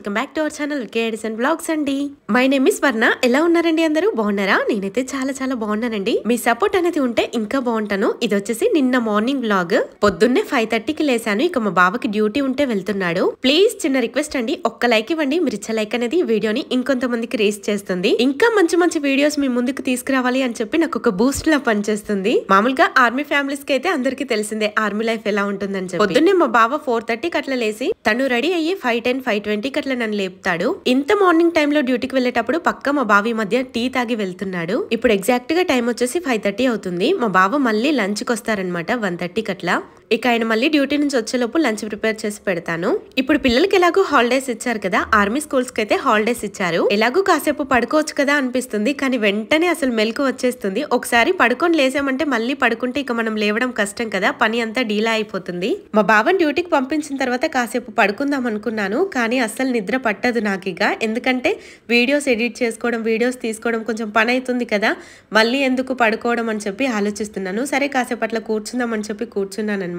Welcome back to our channel కేఎడిస్ and blogs అండి. My name is Varna. ఎలా ఉన్నారండి అందరూ? బాగున్నారా? నేనైతే చాలా చాలా బాగున్నానండి. మీ సపోర్ట్ అనేది ఉంటే ఇంకా బాగుంటాను. ఇది వచ్చేసి నిన్న మార్నింగ్ వ్లాగ్. పొద్దున్నే 5:30కి లేసాను. ఇక మా బావకి డ్యూటీ ఉంటే వెళ్తున్నాడు. ప్లీజ్ చిన్న రిక్వెస్ట్ అండి, ఒక్క లైక్ ఇవ్వండి. మీరు ఇచ్చే లైక్ అనేది వీడియోని ఇంకొంతమందికి రీచ్ చేస్తుంది. ఇంకా మంచి మంచి వీడియోస్ మీ ముందుకు తీసుకురావాలి అని చెప్పి నాకు ఒక బూస్ట్ లా పనిచేస్తుంది. మామూలుగా ఆర్మీ ఫ్యామిలీస్ కి అయితే అందరికీ తెలిసిందే ఆర్మీ లైఫ్ ఎలా ఉంటుందని చెప్పి. పొద్దున్నే మా బావ 4:30కి అట్లా లేసి తను రెడీ అయ్యి 5:10, 5:20కి అట్లా నన్ను లేపుతాడు. ఇంత మార్నింగ్ టైమ్ లో డ్యూటీకి వెళ్ళేటప్పుడు పక్క మా బావి మధ్య టీ తాగి వెళ్తున్నాడు. ఇప్పుడు ఎగ్జాక్ట్ గా టైం వచ్చేసి 5:30 అవుతుంది. మా బావ మళ్ళీ లంచ్ కి వస్తారనమాట 1:30కి అట్లా. ఇక ఆయన మళ్ళీ డ్యూటీ నుంచి వచ్చేలోపు లంచ్ ప్రిపేర్ చేసి పెడతాను. ఇప్పుడు పిల్లలకి ఎలాగో హాలిడేస్ ఇచ్చారు కదా, ఆర్మీ స్కూల్స్ కి అయితే హాలిడేస్ ఇచ్చారు. ఎలాగో కాసేపు పడుకోవచ్చు కదా అనిపిస్తుంది, కానీ వెంటనే అసలు మెలకు వచ్చేస్తుంది. ఒకసారి పడుకొని లేసామంటే మళ్ళీ పడుకుంటే ఇక మనం లేవడం కష్టం కదా, పని అంతా డీలా అయిపోతుంది. మా బావని డ్యూటీకి పంపించిన తర్వాత కాసేపు పడుకుందాం అనుకున్నాను, కానీ అస్సలు నిద్ర పట్టదు నాకు ఇక. ఎందుకంటే వీడియోస్ ఎడిట్ చేసుకోవడం, వీడియోస్ తీసుకోవడం కొంచెం పని అవుతుంది కదా, మళ్ళీ ఎందుకు పడుకోవడం అని చెప్పి ఆలోచిస్తున్నాను. సరే కాసేపు అట్లా కూర్చుందాం అని చెప్పి కూర్చున్నాను అనమాట.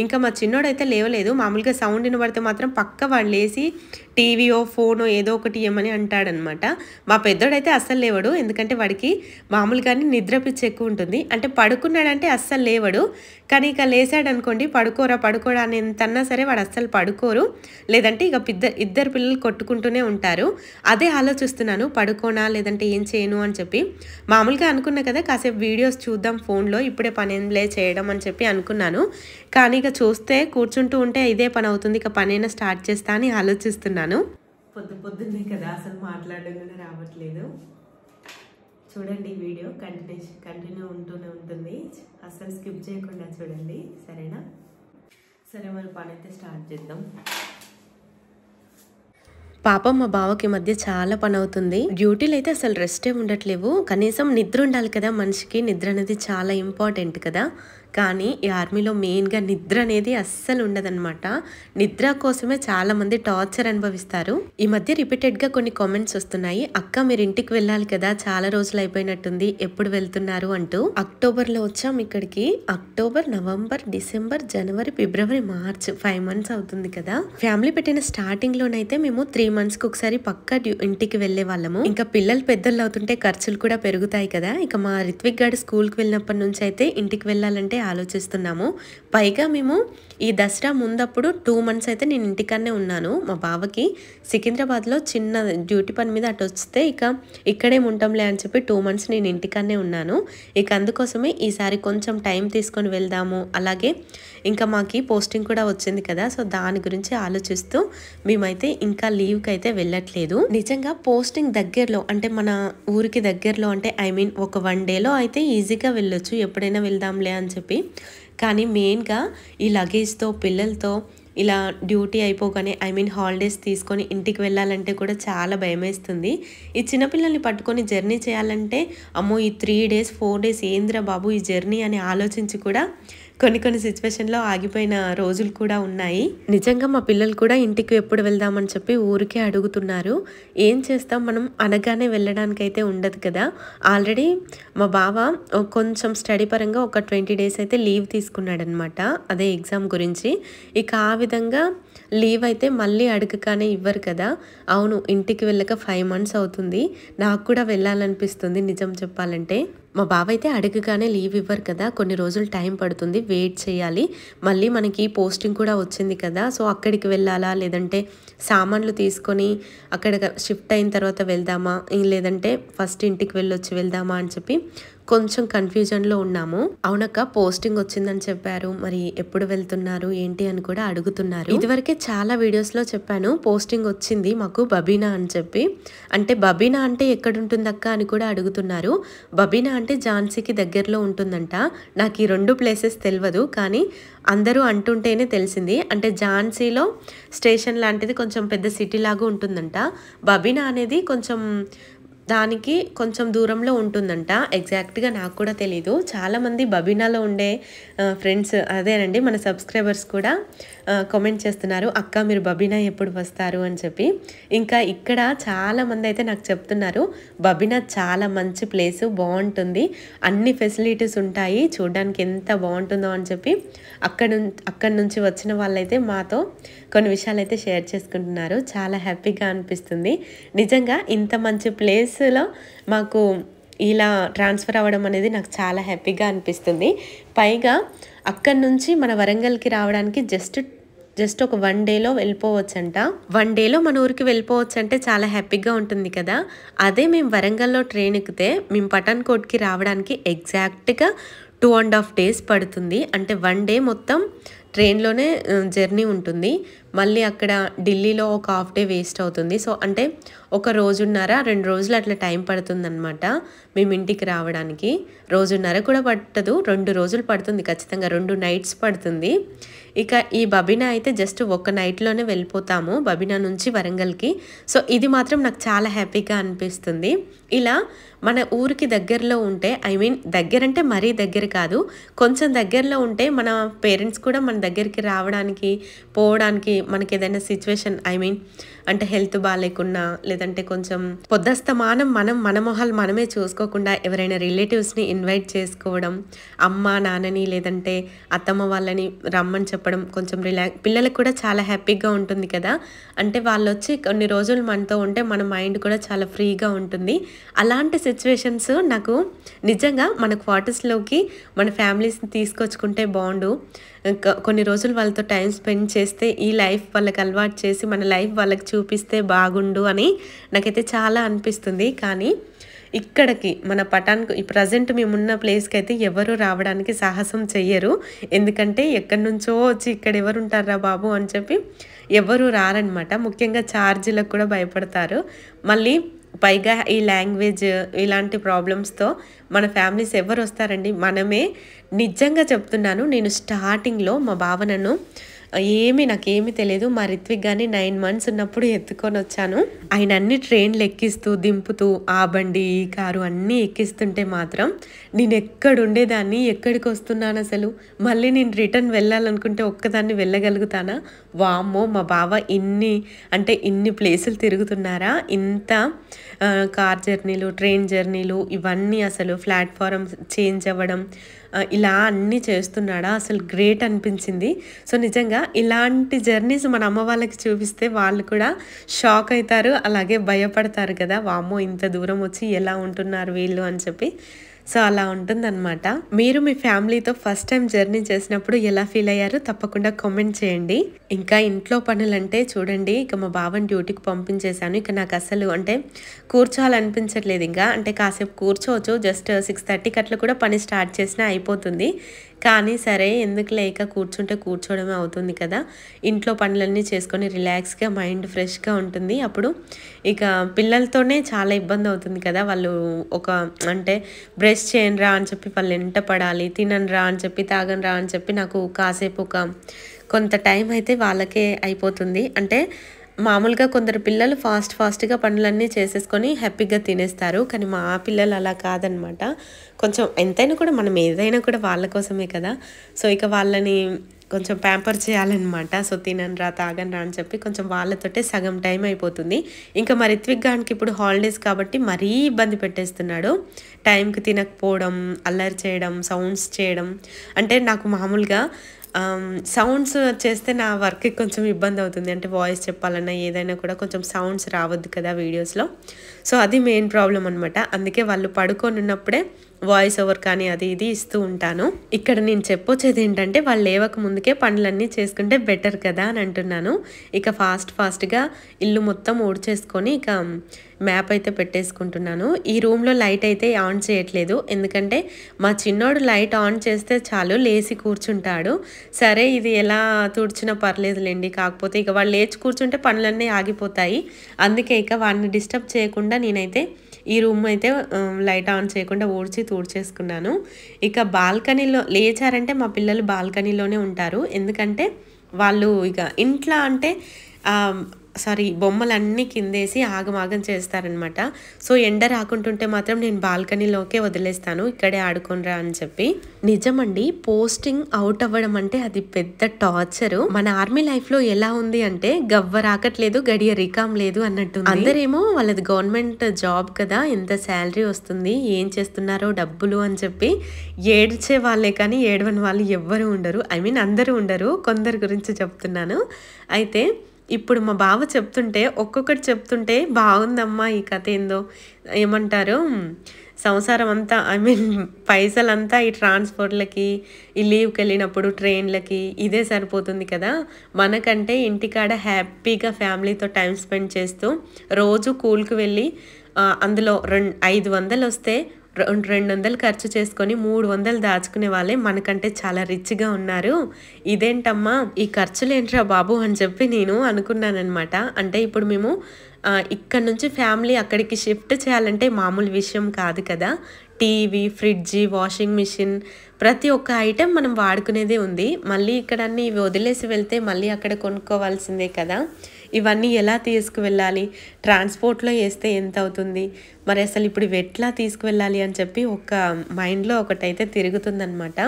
ఇంకా మా చిన్నోడైతే లేవలేదు. మామూలుగా సౌండ్ వినబడితే మాత్రం పక్క వాళ్ళు లేసి టీవీయో ఫోనో ఏదో ఒకటి ఇవ్వమని అంటాడనమాట. మా పెద్దోడైతే అస్సలు లేవడు, ఎందుకంటే వాడికి మామూలుగానే నిద్ర పిచ్చి ఎక్కువ ఉంటుంది. అంటే పడుకున్నాడంటే అస్సలు లేవడు, కానీ ఇక లేసాడు అనుకోండి పడుకోరా అని ఎంతన్నా సరే వాడు అస్సలు పడుకోరు. లేదంటే ఇక ఇద్దరు పిల్లలు కొట్టుకుంటూనే ఉంటారు. అదే ఆలోచిస్తున్నాను, పడుకోనా లేదంటే ఏం చేయను అని చెప్పి. మామూలుగా అనుకున్నా కదా కాసేపు వీడియోస్ చూద్దాం ఫోన్లో, ఇప్పుడే పని ఏంలే చేయడం అని చెప్పి అనుకున్నాను. కానీ ఇక చూస్తే కూర్చుంటూ ఉంటే ఇదే పని అవుతుంది, ఇక పనైనా స్టార్ట్ చేస్తా అని ఆలోచిస్తున్నాను. పొద్దున్నే కదా అసలు మాట్లాడడం కూడా రావట్లేదు. చూడండి వీడియో కంటిన్యూ ఉంటూనే ఉంటుంది, అసలు స్కిప్ చేయకుండా చూడండి, సరేనా? సరే మరి పని అయితే స్టార్ట్ చేద్దాం. పాపం మా బావకి మధ్య చాలా పని అవుతుంది. డ్యూటీలు అయితే అసలు రెస్టే ఉండట్లేవు. కనీసం నిద్ర ఉండాలి కదా మనిషికి, నిద్ర అనేది చాలా ఇంపార్టెంట్ కదా. కానీ ఈ ఆర్మీలో మెయిన్గా నిద్ర అనేది అస్సలు ఉండదన్నమాట. నిద్ర కోసమే చాలా మంది టార్చర్ అనుభవిస్తారు. ఈ మధ్య రిపీటెడ్గా కొన్ని కామెంట్స్ వస్తున్నాయి, అక్క మీరు ఇంటికి వెళ్ళాలి కదా, చాలా రోజులు అయిపోయినట్టుంది, ఎప్పుడు వెళ్తున్నారు అంటూ. అక్టోబర్లో వచ్చాం ఇక్కడికి. అక్టోబర్, నవంబర్, డిసెంబర్, జనవరి, ఫిబ్రవరి, మార్చ్ 5 months అవుతుంది కదా. ఫ్యామిలీ పెట్టిన స్టార్టింగ్ లోనైతే మేము 3 monthsకి ఒకసారి పక్కా ఇంటికి వెళ్లే వాళ్ళము. ఇంకా పిల్లలు పెద్దలు అవుతుంటే ఖర్చులు కూడా పెరుగుతాయి కదా. ఇక మా రిత్విక్ గారు స్కూల్కి వెళ్ళినప్పటి నుంచి అయితే ఇంటికి వెళ్ళాలంటే ఆలోచిస్తున్నాము. పైగా మేము ఈ దసరా ముందప్పుడు 2 months అయితే నేను ఇంటికన్నే ఉన్నాను. మా బావకి సికింద్రాబాద్లో చిన్న డ్యూటీ పని మీద అటు వస్తే ఇక ఇక్కడే ఉంటాంలే అని చెప్పి 2 months నేను ఇంటికన్నే ఉన్నాను. ఇక అందుకోసమే ఈసారి కొంచెం టైం తీసుకొని వెళ్దాము. అలాగే ఇంకా మాకి పోస్టింగ్ కూడా వచ్చింది కదా, సో దాని గురించి ఆలోచిస్తూ మేమైతే ఇంకా లీవ్కి అయితే వెళ్ళట్లేదు. నిజంగా పోస్టింగ్ దగ్గరలో అంటే మన ఊరికి దగ్గరలో అంటే ఒక 1 dayలో అయితే ఈజీగా వెళ్ళొచ్చు, ఎప్పుడైనా వెళ్దాంలే అని చెప్పి. కానీ మెయిన్గా ఈ లగేజ్తో పిల్లలతో ఇలా డ్యూటీ అయిపోగానే హాలిడేస్ తీసుకొని ఇంటికి వెళ్ళాలంటే కూడా చాలా భయం వేస్తుంది. ఈ చిన్నపిల్లల్ని పట్టుకొని జర్నీ చేయాలంటే అమ్మో ఈ 3 days 4 days ఏంద్రా బాబు ఈ జర్నీ అని ఆలోచించి కూడా కొన్ని సిచ్యువేషన్లో ఆగిపోయిన రోజులు కూడా ఉన్నాయి. నిజంగా మా పిల్లలు కూడా ఇంటికి ఎప్పుడు వెళ్దామని చెప్పి ఊరికే అడుగుతున్నారు. ఏం చేస్తాం, మనం అనగానే వెళ్ళడానికి అయితే ఉండదు కదా. ఆల్రెడీ మా బావ కొంచెం స్టడీ పరంగా ఒక 20 days అయితే లీవ్ తీసుకున్నాడు అనమాట, అదే ఎగ్జామ్ గురించి. ఇక ఆ విధంగా లీవ్ అయితే మళ్ళీ అడగగానే ఇవ్వరు కదా. అవును, ఇంటికి వెళ్ళక 5 months అవుతుంది. నాకు కూడా వెళ్ళాలనిపిస్తుంది నిజం చెప్పాలంటే. మా బావ అయితే అడగగానే లీవ్ ఇవ్వరు కదా, కొన్ని రోజులు టైం పడుతుంది, వెయిట్ చేయాలి. మళ్ళీ మనకి పోస్టింగ్ కూడా వచ్చింది కదా, సో అక్కడికి వెళ్ళాలా లేదంటే సామాన్లు తీసుకొని అక్కడ షిఫ్ట్ అయిన తర్వాత వెళ్దామా లేదంటే ఫస్ట్ ఇంటికి వెళ్ళొచ్చి వెళ్దామా అని చెప్పి కొంచెం కన్ఫ్యూజన్లో ఉన్నాము. అవునక్క పోస్టింగ్ వచ్చిందని చెప్పారు, మరి ఎప్పుడు వెళ్తున్నారు ఏంటి అని కూడా అడుగుతున్నారు. ఇదివరకే చాలా వీడియోస్లో చెప్పాను పోస్టింగ్ వచ్చింది మాకు బబీనా అని చెప్పి. అంటే బబీనా అంటే ఎక్కడుంటుందక్క అని కూడా అడుగుతున్నారు. బబీనా అంటే ఝాన్సీకి దగ్గరలో ఉంటుందంట. నాకు ఈ 2 places తెలియదు, కానీ అందరూ అంటుంటేనే తెలిసింది. అంటే ఝాన్సీలో స్టేషన్ లాంటిది కొంచెం పెద్ద సిటీ లాగా ఉంటుందంట. బబీనా అనేది దానికి కొంచెం దూరంలో ఉంటుందంట. ఎగ్జాక్ట్గా నాకు కూడా తెలీదు. చాలామంది బబీనాలో ఉండే ఫ్రెండ్స్ అదేనండి మన సబ్స్క్రైబర్స్ కూడా కామెంట్ చేస్తున్నారు, అక్క మీరు బబీనా ఎప్పుడు వస్తారు అని చెప్పి. ఇంకా ఇక్కడ చాలామంది అయితే నాకు చెప్తున్నారు బబీనా చాలా మంచి ప్లేసు, బాగుంటుంది, అన్ని ఫెసిలిటీస్ ఉంటాయి, చూడడానికి ఎంత బాగుంటుందో అని చెప్పి అక్కడి నుంచి వచ్చిన వాళ్ళైతే మాతో కొన్ని విషయాలైతే షేర్ చేసుకుంటున్నారు. చాలా హ్యాపీగా అనిపిస్తుంది. నిజంగా ఇంత మంచి ప్లేస్‌లో మాకు ఇలా ట్రాన్స్‌ఫర్ అవ్వడం అనేది నాకు చాలా హ్యాపీగా అనిపిస్తుంది. పైగా అక్కడి నుంచి మన వరంగల్‌కి రావడానికి జస్ట్ ఒక 1 డేలో వెళ్ళిపోవచ్చంట. 1 డేలో మన ఊరికి వెళ్ళిపోవచ్చంటే చాలా హ్యాపీగా ఉంటుంది కదా! అదే మేము వరంగల్‌లో ట్రైన్ ఎక్కితే మేము పఠాన్‌కోట్‌కి రావడానికి ఎగ్జాక్ట్‌గా 2½ డేస్ పడుతుంది. అంటే 1 డే మొత్తం ట్రైన్‌లోనే జర్నీ ఉంటుంది. మళ్ళీ అక్కడ ఢిల్లీలో ఒక హాఫ్ డే వేస్ట్ అవుతుంది. సో, అంటే ఒక రోజున్నర, 2 రోజులు అట్లా టైం పడుతుందనమాట మేము ఇంటికి రావడానికి. రోజున్నర కూడా పట్టదు, 2 రోజులు పడుతుంది ఖచ్చితంగా. 2 నైట్స్ పడుతుంది. ఇక ఈ బబినా అయితే జస్ట్ ఒక నైట్‌లోనే వెళ్ళిపోతాము బబినా నుంచి వరంగల్‌కి. సో, ఇది మాత్రం నాకు చాలా హ్యాపీగా అనిపిస్తుంది. ఇలా మన ఊరికి దగ్గరలో ఉంటే, ఐ మీన్ దగ్గరంటే మరీ దగ్గర కాదు, కొంచెం దగ్గరలో ఉంటే మన పేరెంట్స్ కూడా మన దగ్గరికి రావడానికి, పోవడానికి మనకేదైనా సిచ్యువేషన్, ఐ మీన్ అంటే హెల్త్ బాగాలేకున్నా, లేదంటే కొంచెం పొద్దస్తమానం మన మొహాలు మనమే చూసుకోకుండా ఎవరైనా రిలేటివ్స్‌ని ఇన్వైట్ చేసుకోవడం, అమ్మ, నాన్నని లేదంటే అత్తమ్మ వాళ్ళని రమ్మని చెప్పడం, కొంచెం పిల్లలకు కూడా చాలా హ్యాపీగా ఉంటుంది కదా! అంటే వాళ్ళొచ్చి కొన్ని రోజులు మనతో ఉంటే మన మైండ్ కూడా చాలా ఫ్రీగా ఉంటుంది. అలాంటి సిచ్యువేషన్స్ నాకు నిజంగా మన క్వార్టర్స్‌లోకి మన ఫ్యామిలీస్‌ని తీసుకొచ్చుకుంటే బాగుండు. కొన్ని రోజులు వాళ్ళతో టైం స్పెండ్ చేస్తే, ఈ లైఫ్ వాళ్ళకి అలవాటు చేసి మన లైఫ్ వాళ్ళకి చూపిస్తే బాగుండు అని నాకైతే చాలా అనిపిస్తుంది. కానీ ఇక్కడికి మన ఈ ప్రజెంట్ మేమున్న ప్లేస్‌కి అయితే ఎవరు రావడానికి సాహసం చెయ్యరు. ఎందుకంటే ఎక్కడి నుంచో వచ్చి ఇక్కడ ఎవరు ఉంటారా బాబు అని చెప్పి ఎవరు రారనమాట. ముఖ్యంగా ఛార్జీలకు కూడా భయపడతారు. మళ్ళీ పైగా ఈ లాంగ్వేజ్ ఇలాంటి ప్రాబ్లమ్స్‌తో మన ఫ్యామిలీస్ ఎవరు వస్తారండి? మనమే. నిజంగా చెప్తున్నాను, నేను స్టార్టింగ్‌లో మా బావ నన్ను నాకేమీ తెలియదు. మా రిత్విక్ గాని 9 మంత్స్ ఉన్నప్పుడు ఎత్తుకొని వచ్చాను. ఆయన అన్ని ట్రైన్లు ఎక్కిస్తూ, దింపుతూ, ఆ బండి, ఈ కారు అన్నీ ఎక్కిస్తుంటే మాత్రం నేను ఎక్కడుండేదాన్ని, ఎక్కడికి వస్తున్నాను అసలు, మళ్ళీ నేను రిటర్న్ వెళ్ళాలనుకుంటే ఒక్కదాన్ని వెళ్ళగలుగుతానా? వామ్మో! మా బావ ఇన్ని ప్లేసులు తిరుగుతున్నారా? ఇంత కార్ జర్నీలు, ట్రైన్ జర్నీలు ఇవన్నీ, అసలు ప్లాట్ఫారం చేంజ్ అవ్వడం, ఇలా అన్నీ చేస్తున్నాడా? అసలు గ్రేట్ అనిపించింది. సో, నిజంగా ఇలాంటి జర్నీస్ మన అమ్మ వాళ్ళకి చూపిస్తే వాళ్ళు కూడా షాక్ అవుతారు, అలాగే భయపడతారు కదా! వామ్మో! ఇంత దూరం వచ్చి ఎలా ఉంటున్నారు వీళ్ళు అని చెప్పి. సో, అలా ఉంటుందన్నమాట. మీరు మీ ఫ్యామిలీతో ఫస్ట్ టైం జర్నీ చేసినప్పుడు ఎలా ఫీల్ అయ్యారు? తప్పకుండా కామెంట్ చేయండి. ఇంకా ఇంట్లో పనులంటే చూడండి, ఇక మా బావని డ్యూటీకి పంపించేశాను. ఇక నాకు అసలు కూర్చోవాలనిపించట్లేదు ఇంకా. అంటే కాసేపు కూర్చోవచ్చు, జస్ట్ 6:30కి అట్లా కూడా పని స్టార్ట్ చేసినా అయిపోతుంది. కానీ సరే ఎందుకులే, ఇక కూర్చోవడమే అవుతుంది కదా! ఇంట్లో పనులన్నీ చేసుకొని రిలాక్స్‌గా మైండ్ ఫ్రెష్‌గా ఉంటుంది. అప్పుడు ఇక పిల్లలతోనే చాలా ఇబ్బంది అవుతుంది కదా! వాళ్ళు అంటే బ్రష్ చేయనురా అని చెప్పి వాళ్ళు వెంట పడాలి, తిననురా అని చెప్పి, తాగనురా అని చెప్పి నాకు కాసేపు కొంత టైం అయితే వాళ్ళకే అయిపోతుంది. అంటే మామూలుగా కొందరు పిల్లలు ఫాస్ట్‌గా పనులన్నీ చేసేసుకొని హ్యాపీగా తినేస్తారు. కానీ మా పిల్లలు అలా కాదనమాట. కొంచెం ఎంతైనా కూడా మనం ఏదైనా కూడా వాళ్ళ కోసమే కదా! సో, ఇక వాళ్ళని కొంచెం ప్యాంపర్ చేయాలన్నమాట. సో, తిననురా, తాగనురా అని చెప్పి కొంచెం వాళ్ళతోటే సగం టైం అయిపోతుంది. ఇంకా మా రిత్విక్ గానికి ఇప్పుడు హాలిడేస్ కాబట్టి మరీ ఇబ్బంది పెట్టేస్తున్నాడు. టైంకి తినకపోవడం, అల్లరి చేయడం, సౌండ్స్ చేయడం. అంటే నాకు మామూలుగా సౌండ్స్ చేస్తే నా వర్క్‌కి కొంచెం ఇబ్బంది అవుతుంది. అంటే వాయిస్ చెప్పాలన్నా ఏదైనా కూడా కొంచెం సౌండ్స్ రావద్దు కదా వీడియోస్‌లో. సో, అది మెయిన్ ప్రాబ్లమ్ అనమాట. అందుకే వాళ్ళు పడుకొని ఉన్నప్పుడే వాయిస్ ఓవర్ కానీ అది ఇది ఇస్తూ ఉంటాను. ఇక్కడ నేను చెప్పొచ్చేది ఏంటంటే, వాళ్ళు లేవక ముందుకే పనులన్నీ చేసుకుంటే బెటర్ కదా అని అంటున్నాను. ఇక ఫాస్ట్‌గా ఇల్లు మొత్తం ఊడ్చేసుకొని ఇక మ్యాప్ అయితే పెట్టేసుకుంటున్నాను. ఈ రూమ్‌లో లైట్ అయితే ఆన్ చేయట్లేదు. ఎందుకంటే మా చిన్నోడు లైట్ ఆన్ చేస్తే చాలు లేసి కూర్చుంటాడు. సరే ఇది ఎలా తుడిచినా పర్లేదులేండి, కాకపోతే ఇక వాళ్ళు లేచి కూర్చుంటే పనులన్నీ ఆగిపోతాయి. అందుకే ఇక వాడిని డిస్టర్బ్ చేయకుండా నేనైతే ఈ రూమ్ అయితే లైట్ ఆన్ చేయకుండా తుడిచేసుకున్నాను. ఇక బాల్కనీలో లేచారంటే మా పిల్లలు బాల్కనీలోనే ఉంటారు. ఎందుకంటే వాళ్ళు ఇక ఇంట్లో అంటే సారీ బొమ్మలన్నీ కిందేసి ఆగమాగం చేస్తారనమాట. సో ఎండ రాకుంటుంటే మాత్రం నేను బాల్కనీలోకే వదిలేస్తాను, ఇక్కడే ఆడుకోనరా అని చెప్పి. నిజమండి, పోస్టింగ్ అవుట్ అవ్వడం అంటే అది పెద్ద టార్చరు. మన ఆర్మీ లైఫ్ లో ఎలా ఉంది అంటే గవ్వ రాకట్లేదు, గడియ రికాం లేదు అన్నట్టు. అందరేమో వాళ్ళది గవర్నమెంట్ జాబ్ కదా, ఎంత శాలరీ వస్తుంది, ఏం చేస్తున్నారో డబ్బులు అని చెప్పి ఏడ్చే వాళ్ళే కానీ ఏడవని వాళ్ళు ఎవ్వరు ఉండరు. ఐ మీన్ అందరూ ఉండరు, కొందరి గురించి చెప్తున్నాను. అయితే ఇప్పుడు మా బావ చెప్తుంటే ఒక్కొక్కటి చెప్తుంటే బాగుందమ్మా ఈ కథ ఏందో ఏమంటారు, సంసారం అంతా ఐ మీన్ పైసలంతా ఈ ట్రాన్స్పోర్ట్లకి, ఈ లీవ్కి వెళ్ళినప్పుడు ట్రైన్లకి ఇదే సరిపోతుంది కదా, మనకంటే ఇంటికాడ హ్యాపీగా ఫ్యామిలీతో టైం స్పెండ్ చేస్తూ రోజు కూల్కి వెళ్ళి అందులో 500 వస్తే 200 ఖర్చు చేసుకొని 300 దాచుకునే వాళ్ళే మనకంటే చాలా రిచ్గా ఉన్నారు. ఇదేంటమ్మా ఈ ఖర్చులు ఏంట్రా బాబు అని చెప్పి నేను అనుకున్నానమాట. అంటే ఇప్పుడు మేము ఇక్కడ నుంచి ఫ్యామిలీ అక్కడికి షిఫ్ట్ చేయాలంటే మామూలు విషయం కాదు కదా. టీవీ, ఫ్రిడ్జ్, వాషింగ్ మిషన్ ప్రతి ఒక్క ఐటెం మనం వాడుకునేదే ఉంది. మళ్ళీ ఇక్కడ అన్నీ ఇవి వదిలేసి వెళ్తే మళ్ళీ అక్కడ కొనుక్కోవాల్సిందే కదా. ఇవన్నీ ఎలా తీసుకువెళ్ళాలి, ట్రాన్స్పోర్ట్లో వేస్తే ఎంత అవుతుంది, మరి అసలు ఇప్పుడు ఇవి ఎట్లా తీసుకువెళ్ళాలి అని చెప్పి ఒక మైండ్లో ఒకటైతే తిరుగుతుందనమాట.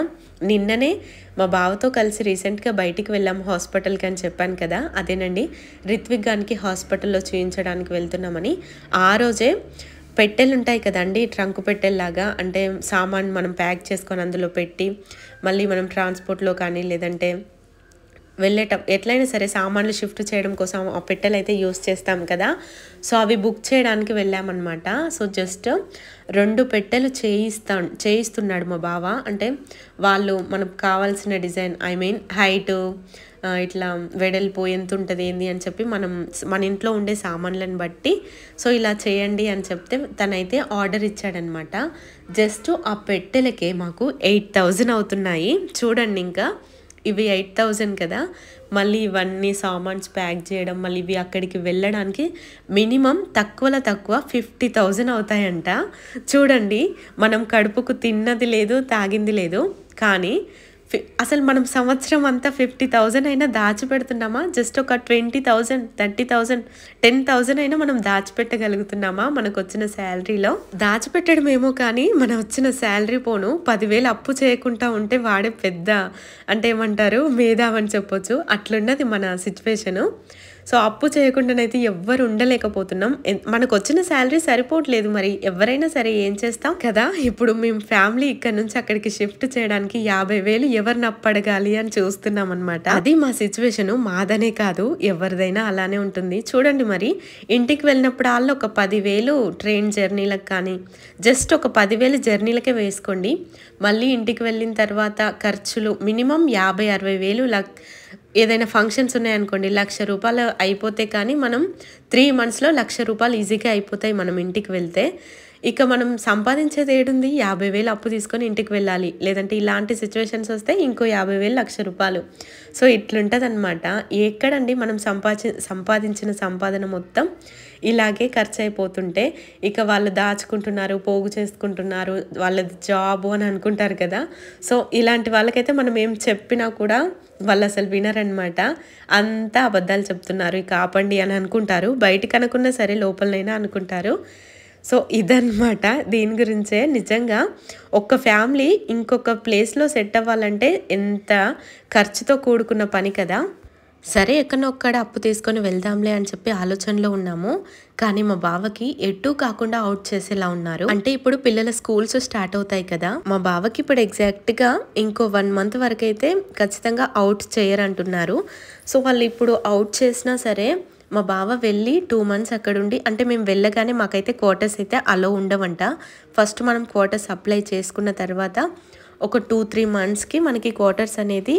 నిన్ననే మా బావతో కలిసి రీసెంట్గా బయటికి వెళ్ళాము హాస్పిటల్కి అని చెప్పాను కదా, అదేనండి రిత్విక్ గానికి హాస్పిటల్లో చూయించడానికి వెళ్తున్నామని. ఆ రోజే పెట్టెలు ఉంటాయి కదండి, ట్రంక్ పెట్టెల్లాగా, అంటే సామాన్ మనం ప్యాక్ చేసుకొని అందులో పెట్టి మళ్ళీ మనం ట్రాన్స్పోర్ట్లో కానీ లేదంటే ఎట్లయినా సరే సామాన్లు షిఫ్ట్ చేయడం కోసం ఆ పెట్టెలు అయితే యూస్ చేస్తాం కదా. సో అవి బుక్ చేయడానికి వెళ్ళామన్నమాట. సో జస్ట్ 2 పెట్టెలు చేయిస్తున్నాడు మా బావ. అంటే వాళ్ళు మనకు కావాల్సిన డిజైన్, ఐ మీన్ హైటు, ఇట్లా వెడల్పు ఎంత ఉంటుంది ఏంది అని చెప్పి మన ఇంట్లో ఉండే సామాన్లను బట్టి సో ఇలా చేయండి అని చెప్తే తనైతే ఆర్డర్ ఇచ్చాడనమాట. జస్ట్ ఆ పెట్టెలకే మాకు 8000 అవుతున్నాయి చూడండి. ఇంకా ఇవి 8000 కదా, మళ్ళీ ఇవన్నీ సామాన్స్ ప్యాక్ చేయడం, మళ్ళీ ఇవి అక్కడికి వెళ్ళడానికి మినిమం తక్కువలో తక్కువ 50,000 అవుతాయంట. చూడండి, మనం కడుపుకు తిన్నది లేదు, తాగింది లేదు, కానీ అసలు మనం సంవత్సరం అంతా 50,000 అయినా దాచిపెడుతున్నామా? జస్ట్ ఒక 20,000, 30,000, 10,000 అయినా మనం దాచిపెట్టగలుగుతున్నామా మనకు వచ్చిన శాలరీలో? దాచిపెట్టడం ఏమో కానీ మన వచ్చిన శాలరీ పోను 10,000 అప్పు చేయకుండా ఉంటే వాడే పెద్ద అంటే ఏమంటారు మేధావని చెప్పొచ్చు. అట్లున్నది మన సిచ్యువేషను. సో అప్పు చేయకుండానైతే ఎవ్వరు ఉండలేకపోతున్నాం. మనకు వచ్చిన శాలరీ సరిపోవట్లేదు, మరి ఎవరైనా సరే ఏం చేస్తాం కదా. ఇప్పుడు మేము ఫ్యామిలీ ఇక్కడ నుంచి అక్కడికి షిఫ్ట్ చేయడానికి 50,000 ఎవరిని అప్పడగాలి అని చూస్తున్నాం అనమాట. అది మా సిచ్యువేషను, మాదనే కాదు ఎవరిదైనా అలానే ఉంటుంది. చూడండి, మరి ఇంటికి వెళ్ళినప్పుడు వాళ్ళు ఒక 10,000 ట్రైన్ జర్నీలకు కానీ జస్ట్ ఒక 10,000 జర్నీలకే వేసుకోండి. మళ్ళీ ఇంటికి వెళ్ళిన తర్వాత ఖర్చులు మినిమం 50,000-60,000 ఏదైనా ఫంక్షన్స్ ఉన్నాయనుకోండి, 1,00,000 రూపాయలు అయిపోతే కానీ మనం 3 monthsలో 1,00,000 రూపాయలు ఈజీగా అయిపోతాయి మనం ఇంటికి వెళ్తే. ఇక మనం సంపాదించేది ఏడుంది, 50,000 అప్పు తీసుకొని ఇంటికి వెళ్ళాలి, లేదంటే ఇలాంటి సిచ్యువేషన్స్ వస్తే ఇంకో 50,000, 1,00,000 రూపాయలు. సో ఇట్లుంటుంది అనమాట. ఎక్కడండి మనం సంపాదించిన సంపాదన మొత్తం ఇలాగే ఖర్చు అయిపోతుంటే ఇక వాళ్ళు దాచుకుంటున్నారు, పోగు చేసుకుంటున్నారు, వాళ్ళది జాబు అని అనుకుంటారు కదా. సో ఇలాంటి వాళ్ళకైతే మనం ఏం చెప్పినా కూడా వాళ్ళు అసలు వినరనమాట. అంతా అబద్ధాలు చెప్తున్నారు, ఇక ఆపండి అని అనుకుంటారు. బయటికి అనుకున్నా సరే లోపలనైనా అనుకుంటారు. సో ఇదన్నమాట, దీని గురించే. నిజంగా ఒక ఫ్యామిలీ ఇంకొక ప్లేస్లో సెట్ అవ్వాలంటే ఎంత ఖర్చుతో కూడుకున్న పని కదా. సరే ఎక్కడొక్కడ అప్పు తీసుకొని వెళ్దాంలే అని చెప్పి ఆలోచనలో ఉన్నాము. కానీ మా బావకి ఎటు కాకుండా అవుట్ చేసేలా ఉన్నారు. అంటే ఇప్పుడు పిల్లల స్కూల్స్ స్టార్ట్ అవుతాయి కదా, మా బావకి ఇప్పుడు ఎగ్జాక్ట్గా ఇంకో 1 month వరకు అయితే ఖచ్చితంగా అవుట్ చేయరంటున్నారు. సో వాళ్ళు ఇప్పుడు అవుట్ చేసినా సరే మా బావ వెళ్ళి 2 months అక్కడుండి, అంటే మేము వెళ్ళగానే మాకైతే క్వార్టర్స్ అయితే అలో ఉండవంట. ఫస్ట్ మనం క్వార్టర్స్ అప్లై చేసుకున్న తర్వాత ఒక 2-3 monthsకి మనకి క్వార్టర్స్ అనేది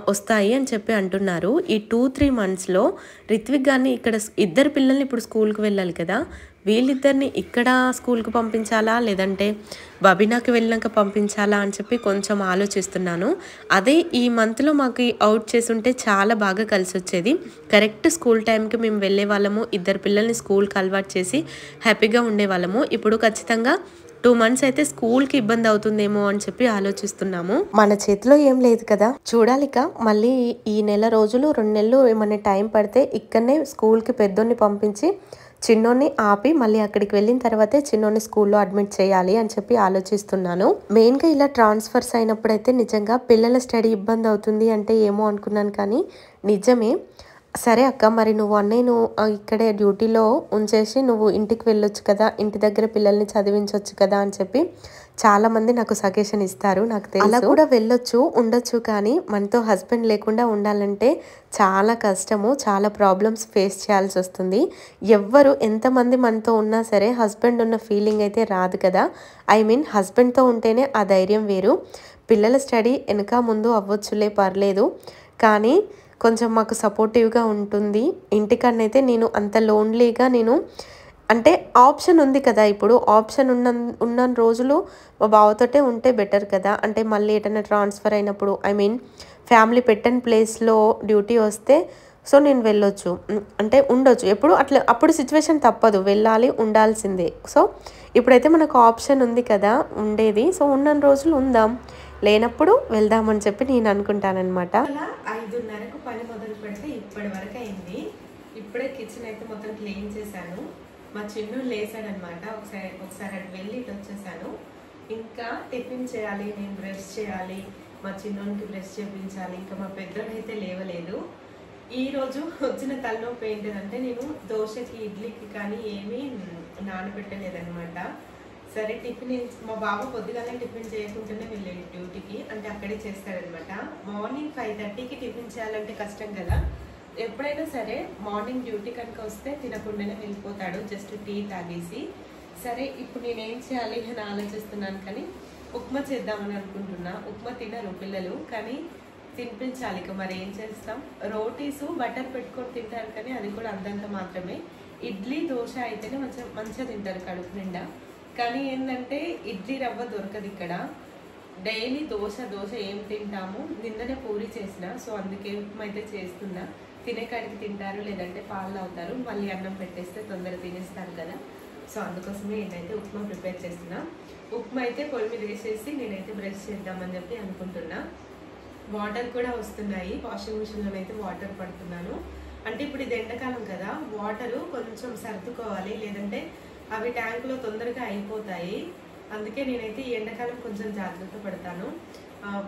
వస్తాయి అని చెప్పి అంటున్నారు. ఈ 2-3 monthsలో రిత్విక్ గారిని ఇక్కడ ఇద్దరు పిల్లల్ని ఇప్పుడు స్కూల్కి వెళ్ళాలి కదా, వీళ్ళిద్దరిని ఇక్కడ స్కూల్కి పంపించాలా లేదంటే బబినాకి వెళ్ళాక పంపించాలా అని చెప్పి కొంచెం ఆలోచిస్తున్నాను. అదే ఈ మంత్లో మాకు అవుట్ చేసుంటే చాలా బాగా కలిసి వచ్చేది. కరెక్ట్ స్కూల్ టైంకి మేము వెళ్ళే వాళ్ళము, ఇద్దరు పిల్లల్ని స్కూల్కి అలవాటు చేసి హ్యాపీగా ఉండేవాళ్ళము. ఇప్పుడు ఖచ్చితంగా 2 మంత్స్ అయితే స్కూల్కి ఇబ్బంది అవుతుందేమో అని చెప్పి ఆలోచిస్తున్నాము. మన చేతిలో ఏం లేదు కదా, చూడాలిక. మళ్ళీ ఈ నెల రోజులు 2 నెలలు ఏమైనా టైం పడితే ఇక్కడనే స్కూల్కి పెద్దోన్ని పంపించి చిన్నోన్ని ఆపి మళ్ళీ అక్కడికి వెళ్ళిన తర్వాతే చిన్నోన్ని స్కూల్లో అడ్మిట్ చేయాలి అని చెప్పి ఆలోచిస్తున్నాను. మెయిన్గా ఇలా ట్రాన్స్ఫర్స్ అయినప్పుడైతే నిజంగా పిల్లల స్టడీ ఇబ్బంది అవుతుంది అంటే ఏమో అనుకున్నాను, కానీ నిజమే. సరే అక్క, మరి నువ్వు అన్నయ్యను ఇక్కడే డ్యూటీలో ఉంచేసి నువ్వు ఇంటికి వెళ్ళొచ్చు కదా, ఇంటి దగ్గర పిల్లల్ని చదివించవచ్చు కదా అని చెప్పి చాలామంది నాకు సజెషన్ ఇస్తారు. నాకు తెలుసు అలా కూడా వెళ్ళొచ్చు ఉండొచ్చు, కానీ మనతో హస్బెండ్ లేకుండా ఉండాలంటే చాలా కష్టము, చాలా ప్రాబ్లమ్స్ ఫేస్ చేయాల్సి వస్తుంది. ఎవ్వరు ఎంతమంది మనతో ఉన్నా సరే హస్బెండ్ ఉన్న ఫీలింగ్ అయితే రాదు కదా. ఐ మీన్ హస్బెండ్తో ఉంటేనే ఆ ధైర్యం వేరు. పిల్లల స్టడీ వెనక ముందు అవ్వచ్చులే, పర్లేదు, కానీ కొంచెం మాకు సపోర్టివ్గా ఉంటుంది. ఇంటికన్నైతే నేను అంత లోన్లీగా అంటే ఆప్షన్ ఉంది కదా, ఇప్పుడు ఆప్షన్ ఉన్న రోజులు మా బావతోటే ఉంటే బెటర్ కదా. అంటే మళ్ళీ ఎటైనా ట్రాన్స్ఫర్ అయినప్పుడు, ఐ మీన్ ఫ్యామిలీ పెట్టని ప్లేస్లో డ్యూటీ వస్తే సో నేను వెళ్ళొచ్చు, అంటే ఉండొచ్చు ఎప్పుడు అట్లా. అప్పుడు సిచ్యువేషన్ తప్పదు, వెళ్ళాలి, ఉండాల్సిందే. సో ఇప్పుడైతే మనకు ఆప్షన్ ఉంది కదా ఉండేది. సో ఉన్న రోజులు ఉందాం, లేనప్పుడు వెళ్దామని చెప్పి నేను అనుకుంటానమాట. అలా 5:30కు పని మొదలు పెడితే ఇప్పటి వరకు అయింది. ఇప్పుడే కిచెన్ అయితే మొత్తం క్లీన్ చేశాను. మా చిన్ను లేసాడనమాట. ఒకసారి అటు వెళ్ళి ఇటు వచ్చేసాను. ఇంకా టిఫిన్ చేయాలి, నేను బ్రష్ చేయాలి, మా చిన్నోనికి బ్రష్ చేయించాలి. ఇంకా మా పెద్దోడైతే లేవలేదు. ఈరోజు వచ్చిన తలనొప్పి ఏంటిదంటే నేను దోశకి ఇడ్లీకి కానీ ఏమీ నానబెట్టలేదనమాట. సరే టిఫిన్ మా బాబు పొద్దుగానే టిఫిన్ చేయకుండానే వెళ్ళాడు డ్యూటీకి, అంటే అక్కడే చేస్తాడనమాట. మార్నింగ్ 5:30కి టిఫిన్ చేయాలంటే కష్టం కదా. ఎప్పుడైనా సరే మార్నింగ్ డ్యూటీ కనుక వస్తే తినకుండానే వెళ్ళిపోతాడు, జస్ట్ టీ తాగేసి. సరే ఇప్పుడు నేనేం చేయాలి అని ఆలోచిస్తున్నాను, కానీ ఉప్మా చేద్దామని అనుకుంటున్నా. ఉప్మా తినరు పిల్లలు, కానీ తినిపించాలి. ఇక మరి ఏం చేస్తాం. రోటీసు బటర్ పెట్టుకొని తింటారు, కానీ అది కూడా అంతంత మాత్రమే. ఇడ్లీ దోశ అయితేనే మంచిగా తింటారు కడుపు నిండా. కానీ ఏంటంటే ఇడ్లీ రవ్వ దొరకదు ఇక్కడ. డైలీ దోశ ఏం తింటాము. నిన్ననే పూరి చేసిన, సో అందుకే ఉప్మా అయితే చేస్తున్నా. తినే కాడికి తింటారు, లేదంటే పాలు అవుతారు. మళ్ళీ అన్నం పెట్టేస్తే తొందరగా తినేస్తారు కదా. సో అందుకోసమే నేనైతే ఉప్మా ప్రిపేర్ చేస్తున్నా. ఉప్మా అయితే పొయ్యి మీద వేసేసి నేనైతే బ్రష్ చేద్దామని చెప్పి అనుకుంటున్నా. వాటర్ కూడా వస్తున్నాయి, వాషింగ్ మిషన్లో అయితే వాటర్ పడుతున్నాను. అంటే ఇప్పుడు ఇది ఎండాకాలం కదా, వాటరు కొంచెం సర్దుకోవాలి, లేదంటే అవి ట్యాంకులో తొందరగా అయిపోతాయి. అందుకే నేనైతే ఈ ఎండాకాలం కొంచెం జాగ్రత్త పడతాను.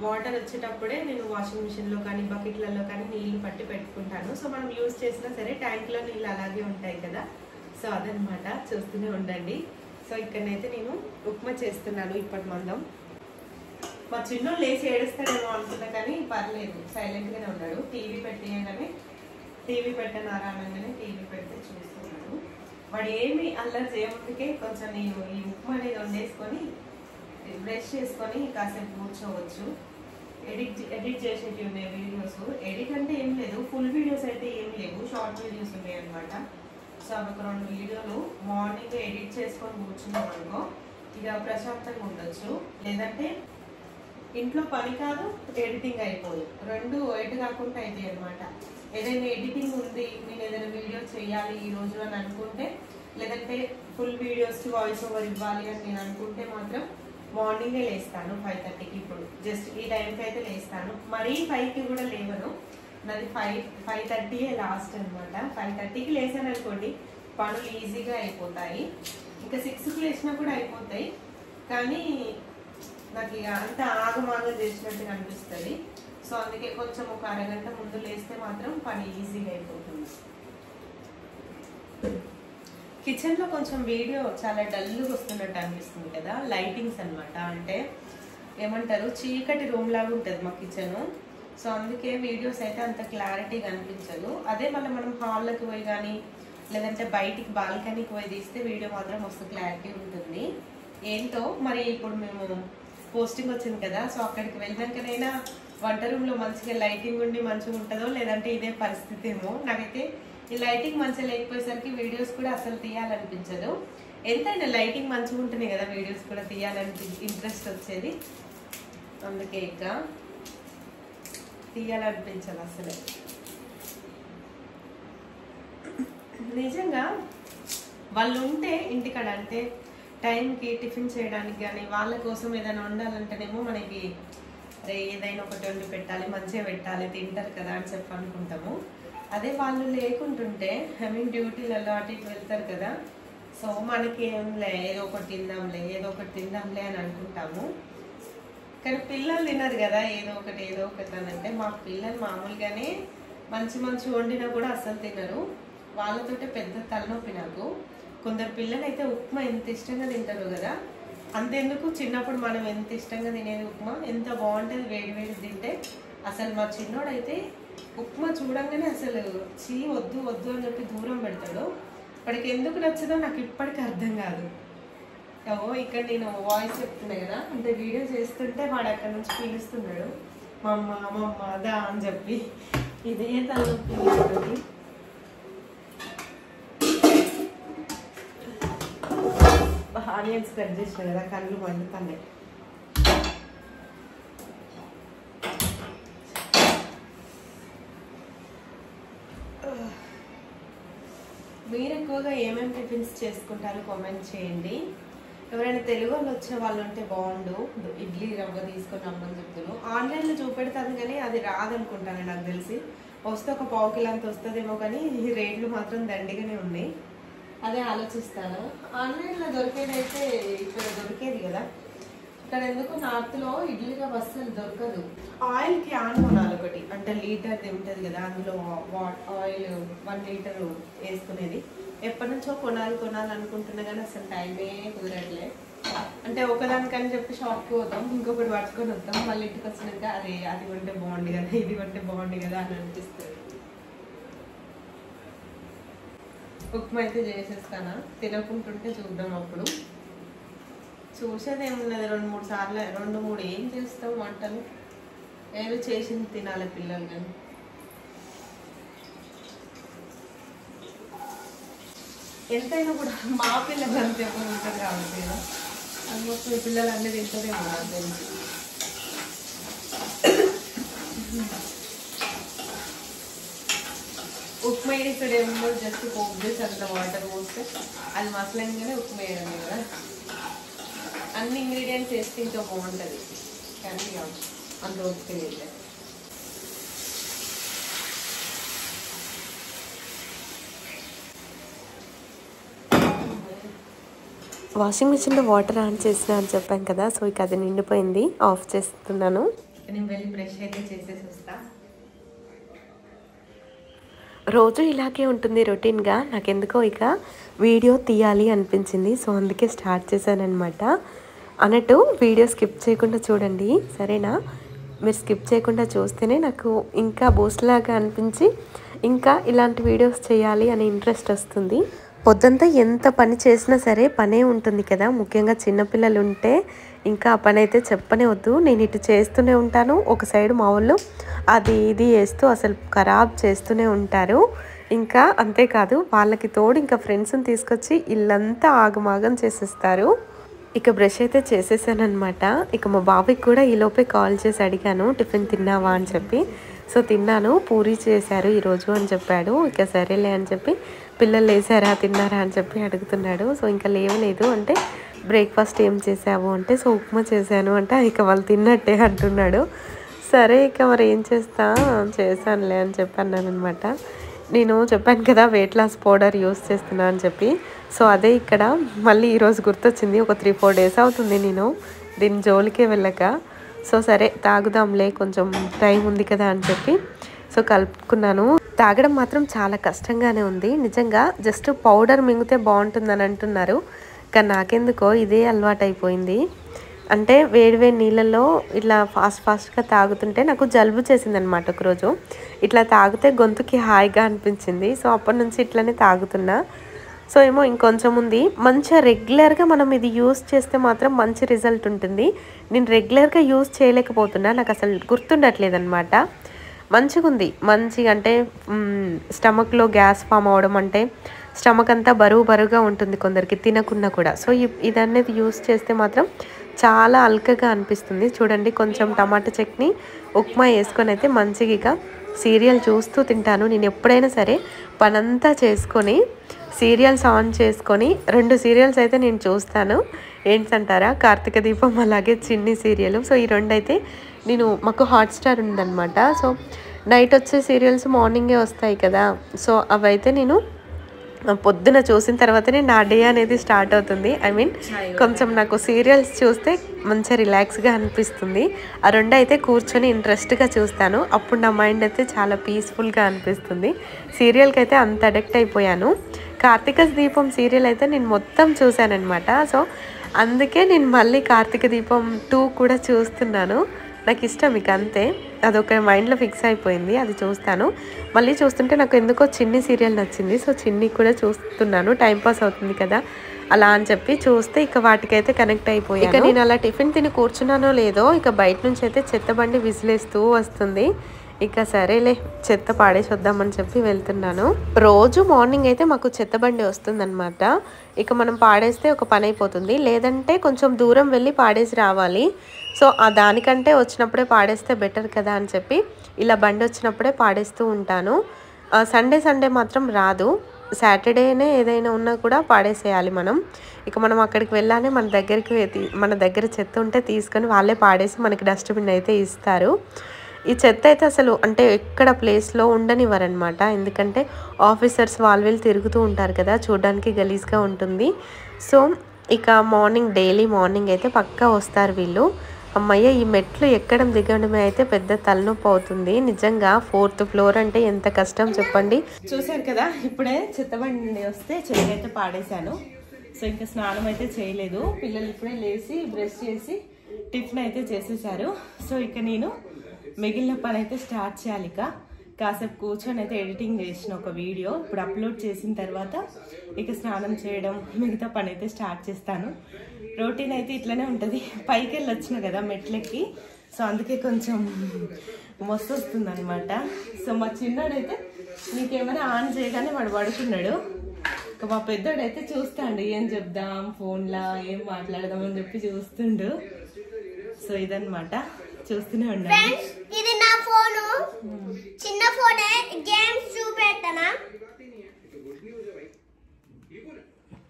వాటర్ వచ్చేటప్పుడే నేను వాషింగ్ మిషన్లో కానీ బకెట్లలో కానీ నీళ్లు పట్టి పెట్టుకుంటాను. సో మనం యూజ్ చేసినా సరే ట్యాంక్లో నీళ్ళు అలాగే ఉంటాయి కదా. సో అదనమాట, చూస్తూనే ఉండండి. సో ఇక్కడనైతే నేను ఉప్మా చేస్తున్నాను ఇప్పటి మందం. మా చిన్నోడు లేచి ఏడుస్తాడేమో అనుకున్నా, కానీ పర్లేదు, సైలెంట్గానే ఉన్నాడు. టీవీ పెట్టేయగానే టీవీ పెట్టనారా అనగానే టీవీ పెడితే చూస్తున్నాడు. వాడు ఏమి అల్లరి చేయముందుకే కొంచెం నేను ఈ ఉప్మా అనేది వండేసుకొని బ్రష్ చేసుకొని కాసేపు కూర్చోవచ్చు. ఎడిట్ చేసేవి ఉన్నాయి వీడియోస్. ఎడిట్ అంటే ఏం లేదు, ఫుల్ వీడియోస్ అయితే ఏం లేవు, షార్ట్ వీడియోస్ ఉన్నాయి అనమాట. సో అవి ఒక 2 వీడియోలు మార్నింగ్ ఎడిట్ చేసుకొని కూర్చున్నాం అనుకో, ఇక ప్రశాంతంగా ఉండొచ్చు. లేదంటే ఇంట్లో పని కాదు, ఎడిటింగ్ అయిపోదు, 2 ఎటు కాకుండా అవుతాయి అనమాట. ఏదైనా ఎడిటింగ్ ఉంది, నేను ఏదైనా వీడియో చేయాలి ఈరోజు అని అనుకుంటే, లేదంటే ఫుల్ వీడియోస్కి వాయిస్ ఓవర్ ఇవ్వాలి అని నేను అనుకుంటే మాత్రం మార్నింగే లేస్తాను 5:30కి. ఇప్పుడు జస్ట్ ఈ టైంకి అయితే లేస్తాను, మరీ 5కి కూడా లేవను. నాది 5:30 లాస్ట్ అనమాట. 5:30కి లేసాను అనుకోండి, పనులు ఈజీగా అయిపోతాయి. ఇంకా 6కి లేచినా కూడా అయిపోతాయి, కానీ నాకు ఇక అంత ఆగమాగం చేసినట్టుగా అనిపిస్తుంది. సో అందుకే కొంచెం ఒక అరగంట ముందు లేస్తే మాత్రం పని ఈజీగా అయిపోతుంది. కిచెన్లో కొంచెం వీడియో చాలా డల్గా వస్తున్నట్టు అనిపిస్తుంది కదా, లైటింగ్స్ అనమాట. అంటే ఏమంటారు, చీకటి రూమ్ లాగా ఉంటుంది మా కిచెను. సో అందుకే వీడియోస్ అయితే అంత క్లారిటీగా అనిపించదు. అదే మనం హాల్లోకి పోయి కానీ లేదంటే బయటికి బాల్కనీకి పోయి తీస్తే వీడియో మాత్రం మస్తు క్లారిటీ ఉంటుంది. ఏంటో మరి ఇప్పుడు మేము పోస్టింగ్ వచ్చింది కదా, సో అక్కడికి వెళ్ళాకనైనా వంట రూమ్లో మంచిగా లైటింగ్ ఉండి మంచిగా ఉంటుందో, లేదంటే ఇదే పరిస్థితి ఏమో. నాకైతే ఈ లైటింగ్ మంచిగా లేకపోయేసరికి వీడియోస్ కూడా అసలు తీయాలనిపించదు. ఎంతైనా లైటింగ్ మంచిగా ఉంటేనే కదా వీడియోస్ కూడా ఇంట్రెస్ట్ వచ్చేది. అందుకే ఇక తీయాలనిపించదు అసలు. నిజంగా వాళ్ళు ఉంటే ఇంటికాడ, అంటే టైంకి టిఫిన్ చేయడానికి కానీ వాళ్ళ కోసం ఏదైనా వండాలంటేనేమో మనకి ఏదైనా ఒకటి వండి పెట్టాలి, మంచిగా పెట్టాలి, తింటారు కదా అని చెప్పి అనుకుంటాము. అదే వాళ్ళు లేకుంటుంటే డ్యూటీలలో అటు ఇటు వెళ్తారు కదా, సో మనకి ఏంలే ఏదో ఒకటి తిందాంలే అని అనుకుంటాము. కానీ పిల్లలు తినరు కదా ఏదో ఒకటి అని. అంటే మా పిల్లలు మామూలుగానే మంచి వండినా కూడా అస్సలు తినరు. వాళ్ళతోటే పెద్ద తలనొప్పి నాకు. కొందరు పిల్లలు అయితే ఉప్మా ఎంత ఇష్టంగా తింటారు కదా, అంతెందుకు చిన్నప్పుడు మనం ఎంత ఇష్టంగా తినేది ఉప్మా, ఎంత బాగుంటుంది వేడి తింటే. అసలు మా చిన్నోడైతే ఉప్మా చూడంగానే అసలు వద్దు అని చెప్పి దూరం పెడతాడు. ఇప్పటికి ఎందుకు నచ్చదో నాకు ఇప్పటికీ అర్థం కాదు. ఇక్కడ నేను వాయిస్ చెప్తున్నా కదా, అంటే వీడియో చేస్తుంటే వాడు అక్కడ నుంచి పిలుస్తున్నాడు మమ్మ దా అని చెప్పి. ఇదే తలనొప్పి. ఆనియన్స్ కట్ చేసిన కదా, కళ్ళు మండుతున్నాయి. మీరు ఎక్కువగా ఏమేమి టిఫిన్స్ చేసుకుంటారో కామెంట్ చేయండి. ఎవరైనా తెలుగు వాళ్ళు వచ్చే వాళ్ళు ఉంటే బాగుండు. ఇడ్లీ రవ్వ తీసుకొని రమ్మని చెప్తున్నాను. ఆన్లైన్లో చూపెడతాను కానీ అది రాదనుకుంటాను నాకు తెలిసి. వస్తే ఒక 1/4 కిలో అంత వస్తుందేమో, కానీ రేట్లు మాత్రం దండిగానే ఉన్నాయి. అదే ఆలోచిస్తాను. ఆన్లైన్లో దొరికేదైతే ఇక్కడ దొరికేది కదా, ఇక్కడ ఎందుకు నార్త్లో ఇడ్లీ రవ్వ అస్సలు దొరకదు. ఆయిల్ క్యాన్ కొనాలి ఒకటి, అంటే లీటర్ది ఉంటుంది కదా, అందులో ఆయిల్ 1 లీటర్ వేసుకునేది. ఎప్పటి నుంచో కొనాలనుకుంటున్నా కానీ అసలు టైమే కుదరట్లే. అంటే ఒకదానికని చెప్పి షాప్కి పోతాం, ఇంకొకటి పట్టుకొని వస్తాం, మళ్ళీ ఇంటికి వచ్చినాక అది కొంటే బాగుంది కదా, ఇది కొంటే బాగుంది కదా అని అనిపిస్తుంది. ఉప్మా అయితే చేసేస్తానా, తినకుంటుంటే చూద్దాం. అప్పుడు చూసేది ఏమున్నది, 2-3 సార్లు 2-3 ఏం చేస్తాం వంటలు, ఏదో చేసింది తినాలి పిల్లలు. కానీ ఎంతైనా కూడా మా పిల్లలు అంతే ఉంటారు కాబట్టి కదా, ఆల్మోస్ట్ మీ పిల్లలు అన్నీ తింటారేమో నాకు తెలిసి. ఉప్మా ఇక్కడ ఏమో జస్ట్ పోపు చేసి అంత వాటర్ పోస్తే అది మసలంగానే ఉప్మా వేయడం కదా. అన్ని ఇంగ్రీడియంట్స్ వేస్తే ఇంకా బాగుంటుంది, కానీ అంత ఓపిక లేదు. వాషింగ్ మిషన్లో వాటర్ ఆన్ చేసిన అని చెప్పాను కదా, సో ఇక అది నిండిపోయింది, ఆఫ్ చేస్తున్నాను. నేను వెళ్ళి బ్రష్ అయితే చేసేసి వస్తా. రోజు ఇలాగే ఉంటుంది రొటీన్గా. నాకెందుకో ఇక వీడియో తీయాలి అనిపించింది, సో అందుకే స్టార్ట్ చేశాను అనమాట. అన్నట్టు వీడియో స్కిప్ చేయకుండా చూడండి, సరేనా? మీరు స్కిప్ చేయకుండా చూస్తేనే నాకు ఇంకా బూస్ట్ లాగా అనిపించి ఇంకా ఇలాంటి వీడియోస్ చేయాలి అనే ఇంట్రెస్ట్ వస్తుంది. పొద్దంతా ఎంత పని చేసినా సరే పనే ఉంటుంది కదా, ముఖ్యంగా చిన్నపిల్లలు ఉంటే ఇంకా ఆ పని అయితే చెప్పనే వద్దు. నేను ఇటు చేస్తూనే ఉంటాను, ఒక సైడ్ మా వాళ్ళు అది ఇది వేస్తూ అసలు ఖరాబ్ చేస్తూనే ఉంటారు. ఇంకా అంతేకాదు వాళ్ళకి తోడు ఇంకా ఫ్రెండ్స్ని తీసుకొచ్చి ఇల్లంతా ఆగమాగం చేసేస్తారు. ఇక బ్రష్ అయితే చేసేసాను అనమాట. ఇక మా బాబాయ్కి కూడా ఈలోపే కాల్ చేసి అడిగాను, టిఫిన్ తిన్నావా అని చెప్పి. సో తిన్నాను, పూరి చేశారు ఈరోజు అని చెప్పాడు. ఇక సరేలే అని చెప్పి, పిల్లలు లేసారా తిన్నారా అని చెప్పి అడుగుతున్నాడు. సో ఇంకా లేవలేదు అంటే, బ్రేక్ఫాస్ట్ ఏం చేసావు అంటే, సో ఉప్మా చేశాను అంటే, ఇక వాళ్ళు తిన్నట్టే అంటున్నాడు. సరే ఇక మరి ఏం చేశానులే అని చెప్పి అన్నాను అనమాట. నేను చెప్పాను కదా వెయిట్ లాస్ పౌడర్ యూస్ చేస్తున్నా అని చెప్పి. సో అదే ఇక్కడ మళ్ళీ ఈరోజు గుర్తొచ్చింది. ఒక 3-4 డేస్ అవుతుంది నేను దీని జోలికే వెళ్ళక. సో సరే తాగుదాంలే, కొంచెం టైం ఉంది కదా అని చెప్పి సో కలుపుకున్నాను. తాగడం మాత్రం చాలా కష్టంగానే ఉంది నిజంగా. జస్ట్ పౌడర్ మింగితే బాగుంటుందని అంటున్నారు, కానీ నాకెందుకో ఇదే అలవాటు అయిపోయింది. అంటే వేడి నీళ్ళల్లో ఇట్లా ఫాస్ట్గా తాగుతుంటే నాకు జలుబు చేసిందనమాట ఒకరోజు. ఇట్లా తాగితే గొంతుకి హాయిగా అనిపించింది. సో అప్పటి నుంచి ఇట్లనే తాగుతున్నా. సో ఏమో ఇంకొంచెం ఉంది. మంచిగా రెగ్యులర్గా మనం ఇది యూస్ చేస్తే మాత్రం మంచి రిజల్ట్ ఉంటుంది. నేను రెగ్యులర్గా యూస్ చేయలేకపోతున్నా, నాకు అసలు గుర్తుండట్లేదు అనమాట. మంచిగా ఉంది, మంచిగా అంటే స్టమక్లో గ్యాస్ ఫామ్ అవడం, అంటే స్టమక్ అంతా బరువుగా ఉంటుంది కొందరికి తినకున్నా కూడా. సో ఇది అనేది యూస్ చేస్తే మాత్రం చాలా అల్కగా అనిపిస్తుంది. చూడండి, కొంచెం టమాటా చట్నీ ఉప్మా వేసుకొని అయితే మంచిగా సీరియల్ చూస్తూ తింటాను. నేను ఎప్పుడైనా సరే పనంతా చేసుకొని సీరియల్స్ ఆన్ చేసుకొని 2 సీరియల్స్ అయితే నేను చూస్తాను. ఏంటంటారా, కార్తీక దీపం అలాగే చిన్ని సీరియల్. సో ఈ 2 అయితే నేను, మాకు హాట్‌స్టార్ ఉందన్నమాట. సో నైట్ వచ్చే సీరియల్స్ మార్నింగే వస్తాయి కదా. సో అవైతే నేను పొద్దున చూసిన తర్వాతనే నా డే అనేది స్టార్ట్ అవుతుంది. ఐ మీన్ కొంచెం నాకు సీరియల్స్ చూస్తే మంచిగా రిలాక్స్గా అనిపిస్తుంది. ఆ 2 అయితే కూర్చొని ఇంట్రెస్ట్గా చూస్తాను. అప్పుడు నా మైండ్ అయితే చాలా పీస్ఫుల్గా అనిపిస్తుంది. సీరియల్కి అయితే అంత అడిక్ట్ అయిపోయాను. కార్తీక దీపం సీరియల్ అయితే నేను మొత్తం చూశానన్నమాట. సో అందుకే నేను మళ్ళీ కార్తీక దీపం 2 కూడా చూస్తున్నాను. నాకు ఇష్టం ఇక అంతే, అదొక మైండ్లో ఫిక్స్ అయిపోయింది. అది చూస్తాను. మళ్ళీ చూస్తుంటే నాకు ఎందుకో చిన్ని సీరియల్ నచ్చింది. సో చిన్ని కూడా చూస్తున్నాను, టైంపాస్ అవుతుంది కదా అలా అని చెప్పి చూస్తే ఇక వాటికైతే కనెక్ట్ అయిపోయాను. ఇక నేను అలా టిఫిన్ తిని కూర్చున్నానో లేదో ఇక బయట నుంచి అయితే చెత్తబండి విసిలేస్తూ వస్తుంది. ఇక సరేలే చెత్త పాడేసి వద్దామని చెప్పి వెళ్తున్నాను. రోజు మార్నింగ్ అయితే మాకు చెత్తబండి వస్తుందన్నమాట. ఇక మనం పాడేస్తే ఒక పని అయిపోతుంది, లేదంటే కొంచెం దూరం వెళ్ళి పాడేసి రావాలి. సో దానికంటే వచ్చినప్పుడే పాడేస్తే బెటర్ కదా అని చెప్పి ఇలా బండి వచ్చినప్పుడే పాడేస్తూ ఉంటాను. సండే మాత్రం రాదు, సాటర్డేనే ఏదైనా ఉన్నా కూడా పాడేసేయాలి మనం. ఇక మనం అక్కడికి వెళ్ళానే మన దగ్గర చెత్త ఉంటే తీసుకొని వాళ్ళే పాడేసి మనకి డస్ట్బిన్ అయితే ఇస్తారు. ఈ చెత్త అయితే అసలు అంటే ఎక్కడ ప్లేస్లో ఉండనివ్వరనమాట. ఎందుకంటే ఆఫీసర్స్ వీళ్ళు తిరుగుతూ ఉంటారు కదా, చూడడానికి గలీజ్గా ఉంటుంది. సో ఇక డైలీ మార్నింగ్ అయితే పక్కా వస్తారు వీళ్ళు. అమ్మయ్య, ఈ మెట్లు ఎక్కడం దిగడమే అయితే పెద్ద తలనొప్పి అవుతుంది నిజంగా. 4th ఫ్లోర్ అంటే ఎంత కష్టం చెప్పండి. చూశారు కదా, ఇప్పుడే చెత్తబండి వస్తే చెత్త అయితే పాడేశాను. సో ఇంకా స్నానం అయితే చేయలేదు. పిల్లలు ఇప్పుడే లేచి బ్రష్ చేసి టిఫిన్ అయితే చేసేసారు. సో ఇక నేను మిగిలిన పని అయితే స్టార్ట్ చేయాలి. కాసేపు కూర్చొని అయితే ఎడిటింగ్ చేసిన ఒక వీడియో ఇప్పుడు అప్లోడ్ చేసిన తర్వాత ఇక స్నానం చేయడం, మిగతా పని అయితే స్టార్ట్ చేస్తాను. రొటీన్ అయితే ఇట్లనే ఉంటుంది. పైకి వెళ్ళి వచ్చిన కదా మెట్లకి, సో అందుకే కొంచెం మస్తు వస్తుంది అనమాట. సో మా చిన్నోడైతే నీకేమైనా ఆన్ చేయగానే వాడు పడుకున్నాడు. ఇక మా పెద్దోడైతే చూస్తాడు, ఏం చెప్దాం ఫోన్లో, ఏం మాట్లాడదాం అని చెప్పి చూస్తుండు. సో ఇదన్నమాట, చూస్తూనే ఉండండి. ఇది నా ఫోను, చిన్న ఫోనే, గేమ్స్ చూపెట్టనా.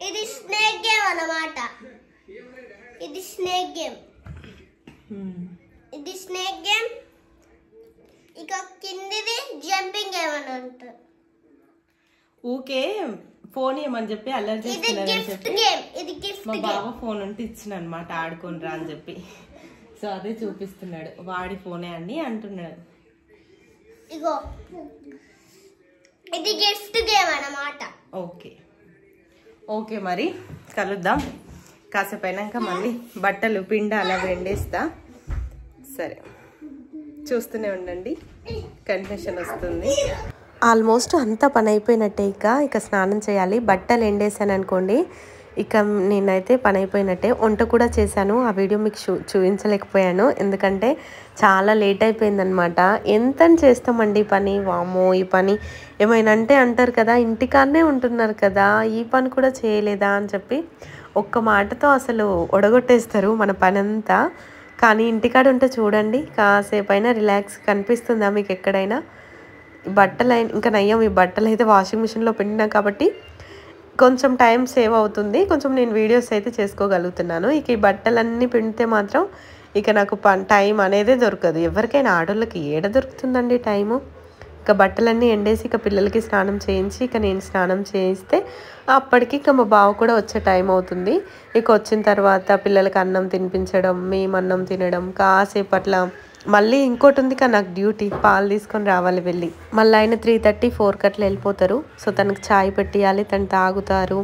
ఇది స్నేక్ గేమ్ అన్నమాట. ఇది స్నేక్ గేమ్, ఇది స్నేక్ గేమ్. ఇక కిందిది జంపింగ్ గేమ్ అని అంటారు. ఊకే ఫోన్ ఏమని చెప్పి అల్లరి చేస్తున్నారని చెప్పి మా బావ ఫోన్ ఉంటే ఇచ్చిన అనమాట, ఆడుకోనరా అని చెప్పి. సో అదే చూపిస్తున్నాడు, వాడి ఫోనే అండి అంటున్నాడు. ఇగో ఇది గిఫ్ట్ గేమ్ అన్నమాట. ఓకే మరి కలుద్దాం. కాసేపు అయినాక మళ్ళీ బట్టలు పిండాలా ఎండేస్తా. సరే చూస్తూనే ఉండండి, కన్ఫెషన్ వస్తుంది. ఆల్మోస్ట్ అంతా పని అయిపోయినట్టే. ఇక స్నానం చేయాలి. బట్టలు ఎండేసాను అనుకోండి, ఇక నేనైతే పని అయిపోయినట్టే. వంట కూడా చేశాను, ఆ వీడియో మీకు చూపించలేకపోయాను ఎందుకంటే చాలా లేట్ అయిపోయిందనమాట. ఎంతని చేస్తామండి పని, వామో ఈ పని ఏమైనా అంటే అంటారు కదా, ఇంటికాడనే ఉంటున్నారు కదా ఈ పని కూడా చేయలేదా అని చెప్పి ఒక్క మాటతో అసలు ఒడగొట్టేస్తారు మన పని అంతా. కానీ ఇంటికాడ ఉంటే చూడండి, కాసేపు అయినా రిలాక్స్ కనిపిస్తుందా మీకు ఎక్కడైనా. బట్టలు ఇంకా నయ్యం, ఈ బట్టలు అయితే వాషింగ్ మిషన్లో పిండినా కాబట్టి కొంచెం టైం సేవ్ అవుతుంది, కొంచెం నేను వీడియోస్ అయితే చేసుకోగలుగుతున్నాను. ఇక ఈ బట్టలన్నీ పిండితే మాత్రం ఇక నాకు టైం అనేది దొరకదు. ఎవరికైనా ఆడోళ్ళకి ఏడ దొరుకుతుందండి టైము. ఇక బట్టలన్నీ ఎండేసి ఇక పిల్లలకి స్నానం చేయించి ఇక నేను స్నానం చేయిస్తే అప్పటికి ఇక మా బావ కూడా వచ్చే టైం అవుతుంది. ఇక వచ్చిన తర్వాత పిల్లలకి అన్నం తినిపించడం, మేము అన్నం తినడం, కాసేపు అట్లా మళ్ళీ ఇంకోటి ఉంది కదా నాకు డ్యూటీ, పాలు తీసుకొని రావాలి వెళ్ళి. మళ్ళీ ఆయన 3:30-4 అట్లా వెళ్ళిపోతారు. సో తనకు ఛాయ్ పెట్టియాలి, తను తాగుతారు.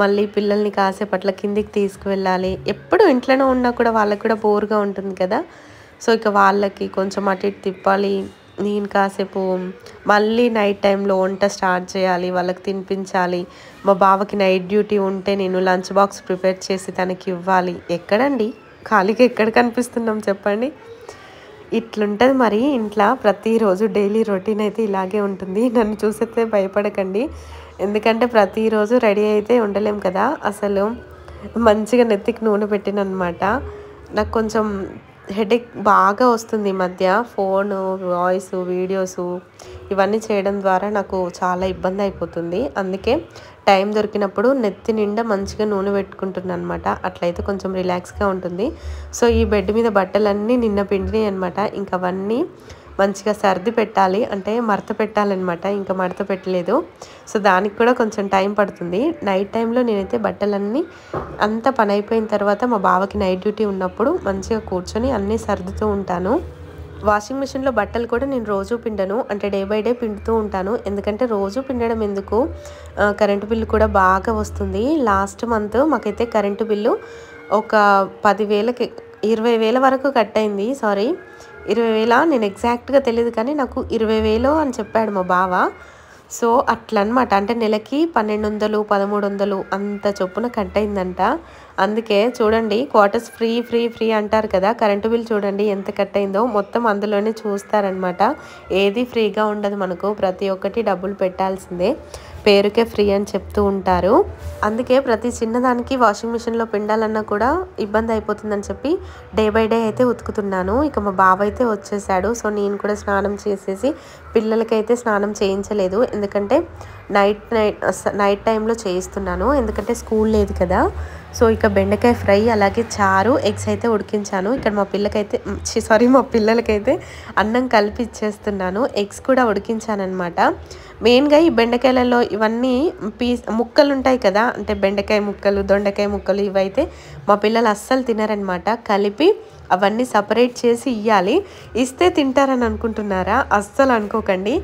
మళ్ళీ పిల్లల్ని కాసేపు అట్లా కిందికి తీసుకువెళ్ళాలి. ఎప్పుడు ఇంట్లోనే ఉన్నా కూడా వాళ్ళకి కూడా బోర్గా ఉంటుంది కదా. సో ఇక వాళ్ళకి కొంచెం అటు ఇటు తిప్పాలి. నేను కాసేపు మళ్ళీ నైట్ టైంలో వంట స్టార్ట్ చేయాలి, వాళ్ళకి తినిపించాలి. మా బావకి నైట్ డ్యూటీ ఉంటే నేను లంచ్ బాక్స్ ప్రిపేర్ చేసి తనకి ఇవ్వాలి. ఎక్కడండి ఖాళీగా ఎక్కడ కనిపిస్తున్నాం చెప్పండి. ఇట్లుంటుంది మరి ఇంట్లో ప్రతిరోజు డైలీ రొటీన్ అయితే ఇలాగే ఉంటుంది. నన్ను చూసేస్తే భయపడకండి, ఎందుకంటే ప్రతిరోజు రెడీ అయితే ఉండలేం కదా. అసలు మంచిగా నెత్తికి నూనె పెట్టినమాట. నాకు కొంచెం హెడేక్ బాగా వస్తుంది ఈ మధ్య. ఫోను, వాయిస్, వీడియోసు ఇవన్నీ చేయడం ద్వారా నాకు చాలా ఇబ్బంది అయిపోతుంది. అందుకే టైం దొరికినప్పుడు నెత్తి నిండా మంచిగా నూనె పెట్టుకుంటున్నాను అనమాట. అట్లయితే కొంచెం రిలాక్స్గా ఉంటుంది. సో ఈ బెడ్ మీద బట్టలన్నీ నిన్న పిండినాయి అనమాట. ఇంకా అవన్నీ మంచిగా సర్ది పెట్టాలి, అంటే మడత పెట్టాలన్నమాట. ఇంకా మడత పెట్టలేదు. సో దానికి కూడా కొంచెం టైం పడుతుంది. నైట్ టైంలో నేనైతే బట్టలన్నీ అంతా పని అయిపోయిన తర్వాత మా బావకి నైట్ డ్యూటీ ఉన్నప్పుడు మంచిగా కూర్చొని అన్నీ సర్దుతూ ఉంటాను. వాషింగ్ మిషన్లో బట్టలు కూడా నేను రోజు పిండను, అంటే డే బై డే పిండుతూ ఉంటాను. ఎందుకంటే రోజు పిండడం ఎందుకు, కరెంటు బిల్లు కూడా బాగా వస్తుంది. లాస్ట్ మంత్ మాకైతే కరెంటు బిల్లు ఒక 10,000కి 20,000 వరకు కట్ అయింది. సారీ 20,000 నేను ఎగ్జాక్ట్గా తెలియదు, కానీ నాకు 20,000 అని చెప్పాడు మా బావ. సో అట్లా అనమాట. అంటే నెలకి 1,200 1,300 అంత చొప్పున కట్ అయిందంట. అందుకే చూడండి, క్వార్టర్స్ ఫ్రీ అంటారు కదా, కరెంటు బిల్ చూడండి ఎంత కట్ అయిందో. మొత్తం అందులోనే చూస్తారనమాట. ఏది ఫ్రీగా ఉండదు మనకు, ప్రతి ఒక్కటి డబ్బులు పెట్టాల్సిందే. పేరుకే ఫ్రీ అని చెప్తూ ఉంటారు. అందుకే ప్రతి చిన్నదానికి వాషింగ్ మిషన్లో పిండాలన్నా కూడా ఇబ్బంది అయిపోతుందని చెప్పి డే బై డే అయితే ఉతుకుతున్నాను. ఇక మా బావ అయితే వచ్చేసాడు. సో నేను కూడా స్నానం చేసేసి, పిల్లలకైతే స్నానం చేయించలేదు, ఎందుకంటే నైట్ టైంలో చేయిస్తున్నాను, ఎందుకంటే స్కూల్ లేదు కదా. సో ఇక బెండకాయ ఫ్రై అలాగే చారు, ఎగ్స్ అయితే ఉడికించాను. ఇక్కడ మా పిల్లలకైతే అన్నం కలిపి ఇచ్చేస్తున్నాను. ఎగ్స్ కూడా ఉడికించానమాట. మెయిన్గా ఈ బెండకాయలలో ఇవన్నీ ముక్కలు ఉంటాయి కదా, అంటే బెండకాయ ముక్కలు, దొండకాయ ముక్కలు, ఇవైతే మా పిల్లలు అస్సలు తినరనమాట. కలిపి అవన్నీ సపరేట్ చేసి ఇవ్వాలి. ఇస్తే తింటారని అనుకుంటున్నారా? అస్సలు అనుకోకండి.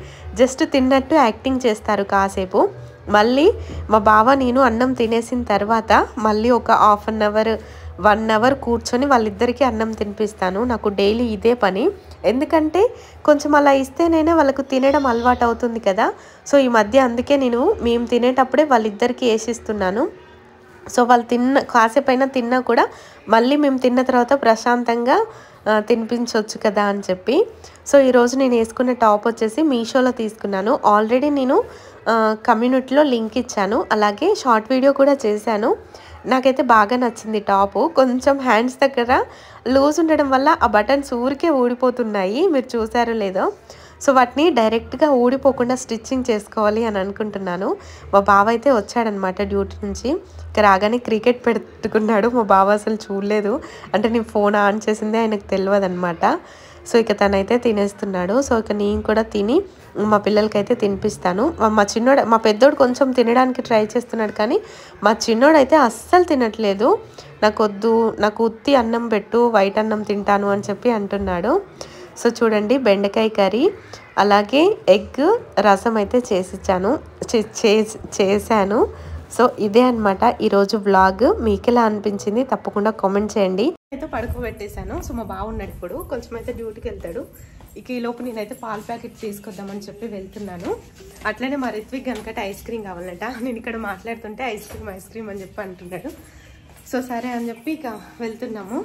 జస్ట్ తిన్నట్టు యాక్టింగ్ చేస్తారు కాసేపు. మళ్ళీ మా బావ నేను అన్నం తినేసిన తర్వాత మళ్ళీ ఒక 1 అవర్ కూర్చొని వాళ్ళిద్దరికీ అన్నం తినిపిస్తాను. నాకు డైలీ ఇదే పని. ఎందుకంటే కొంచెం అలా ఇస్తేనైనా వాళ్ళకు తినడం అలవాటు అవుతుంది కదా. సో ఈ మధ్య అందుకే మేము తినేటప్పుడే వాళ్ళిద్దరికీ వేసిస్తున్నాను. సో వాళ్ళు కాసేపైనా తిన్నా కూడా మళ్ళీ మేము తిన్న తర్వాత ప్రశాంతంగా తినిపించవచ్చు కదా అని చెప్పి. సో ఈరోజు నేను వేసుకున్న టాప్ వచ్చేసి మీషోలో తీసుకున్నాను. ఆల్రెడీ నేను కమ్యూనిటీలో లింక్ ఇచ్చాను, అలాగే షార్ట్ వీడియో కూడా చేశాను. నాకైతే బాగా నచ్చింది టాపు. కొంచెం హ్యాండ్స్ దగ్గర లూజ్ ఉండడం వల్ల ఆ బటన్స్ ఊరికే ఊడిపోతున్నాయి, మీరు చూసారో లేదో. సో వాటిని డైరెక్ట్గా ఊడిపోకుండా స్టిచ్చింగ్ చేసుకోవాలి అని అనుకుంటున్నాను. మా బావ అయితే వచ్చాడనమాట డ్యూటీ నుంచి. రాగానే క్రికెట్ పెట్టుకున్నాడు. మా బావ అసలు చూడలేదు, అంటే నేను ఫోన్ ఆన్ చేసిందే ఆయనకు తెలియదు అనమాట. సో ఇక తనైతే తినేస్తున్నాడు. సో ఇక నేను కూడా తిని మా పిల్లలకైతే తినిపిస్తాను. మా పెద్దోడు కొంచెం తినడానికి ట్రై చేస్తున్నాడు, కానీ మా చిన్నోడైతే అస్సలు తినట్లేదు. నాకు ఉత్తి అన్నం పెట్టు, వైట్ అన్నం తింటాను అని చెప్పి అంటున్నాడు. సో చూడండి, బెండకాయ కర్రీ అలాగే ఎగ్ రసం అయితే చేశాను. సో ఇదే అనమాట ఈరోజు వ్లాగ్. మీకు ఎలా అనిపించింది తప్పకుండా కామెంట్ చేయండి. అయితే పడుకోబెట్టేశాను. సో మా బాగున్నాడు, ఇప్పుడు కొంచెం అయితే డ్యూటీకి వెళ్తాడు. ఇక ఈ లోపు నేనైతే పాల ప్యాకెట్ తీసుకొద్దామని చెప్పి వెళ్తున్నాను. అట్లనే మా రిత్విక్ కనుక ఐస్ క్రీమ్ కావాలంట. నేను ఇక్కడ మాట్లాడుతుంటే ఐస్ క్రీమ్ అని చెప్పి అంటున్నాడు. సో సరే అని చెప్పి ఇక వెళ్తున్నాము.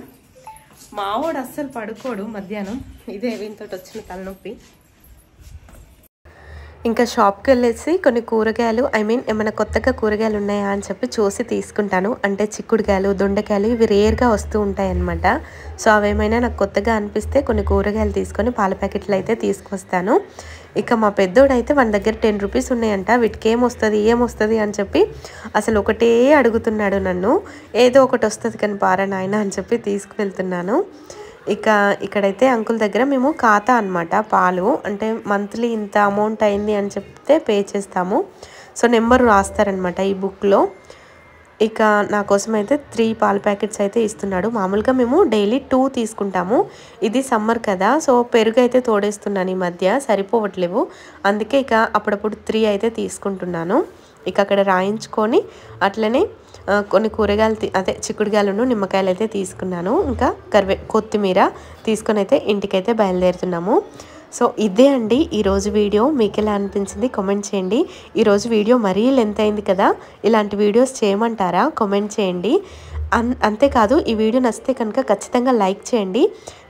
మావాడు అస్సలు పడుకోడు మధ్యాహ్నం, ఇదే వీనితో వచ్చిన తలనొప్పి. ఇంకా షాప్కి వెళ్ళేసి కొన్ని కూరగాయలు, ఏమైనా కొత్తగా కూరగాయలు ఉన్నాయా అని చెప్పి చూసి తీసుకుంటాను. అంటే చిక్కుడుకాయలు, దొండకాయలు ఇవి రేర్గా వస్తూ ఉంటాయి అన్నమాట. సో అవేమైనా నాకు కొత్తగా అనిపిస్తే కొన్ని కూరగాయలు తీసుకొని పాల ప్యాకెట్లు అయితే తీసుకొస్తాను. ఇక మా పెద్దోడైతే మన దగ్గర 10 రూపీస్ ఉన్నాయంట, వీటికి ఏమొస్తుంది అని చెప్పి అసలు ఒకటే అడుగుతున్నాడు నన్ను. ఏదో ఒకటి వస్తుంది కానీ పారా నాయన అని చెప్పి తీసుకువెళ్తున్నాను. ఇక ఇక్కడైతే అంకుల్ దగ్గర మేము ఖాతా అనమాట, పాలు అంటే మంత్లీ ఇంత అమౌంట్ అయింది అని చెప్తే పే చేస్తాము. సో నెంబర్ రాస్తారనమాట ఈ బుక్లో. ఇక నా కోసం అయితే 3 పాల ప్యాకెట్స్ అయితే ఇస్తున్నాడు. మామూలుగా మేము డైలీ 2 తీసుకుంటాము. ఇది సమ్మర్ కదా, సో పెరుగు అయితే తోడేస్తున్నాను ఈ మధ్య, సరిపోవట్లేవు. అందుకే ఇక అప్పుడప్పుడు 3 అయితే తీసుకుంటున్నాను. ఇక అక్కడ రాయించుకొని అట్లనే కొన్ని కూరగాయలు చిక్కుడుగాయలను నిమ్మకాయలు అయితే తీసుకున్నాను. ఇంకా కొత్తిమీర తీసుకొని అయితే ఇంటికైతే బయలుదేరుతున్నాము. సో ఇదే అండి ఈరోజు వీడియో. మీకు ఎలా అనిపించింది కామెంట్ చేయండి. ఈరోజు వీడియో మరీ లెంత్ అయింది కదా, ఇలాంటి వీడియోస్ చేయమంటారా కామెంట్ చేయండి. అంతేకాదు ఈ వీడియో నచ్చితే కనుక ఖచ్చితంగా లైక్ చేయండి.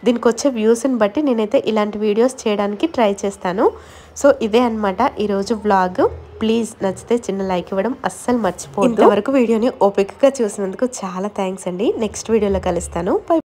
దీనికి వచ్చే వ్యూస్ని బట్టి నేనైతే ఇలాంటి వీడియోస్ చేయడానికి ట్రై చేస్తాను. సో ఇదే అనమాట ఈరోజు వ్లాగ్. ప్లీజ్ నచ్చితే చిన్న లైక్ ఇవ్వడం అస్సలు మర్చిపోవద్దు. ఇంతవరకు వీడియోని ఓపికగా చూసినందుకు చాలా థ్యాంక్స్ అండి. నెక్స్ట్ వీడియోలో కలుస్తాను. బై.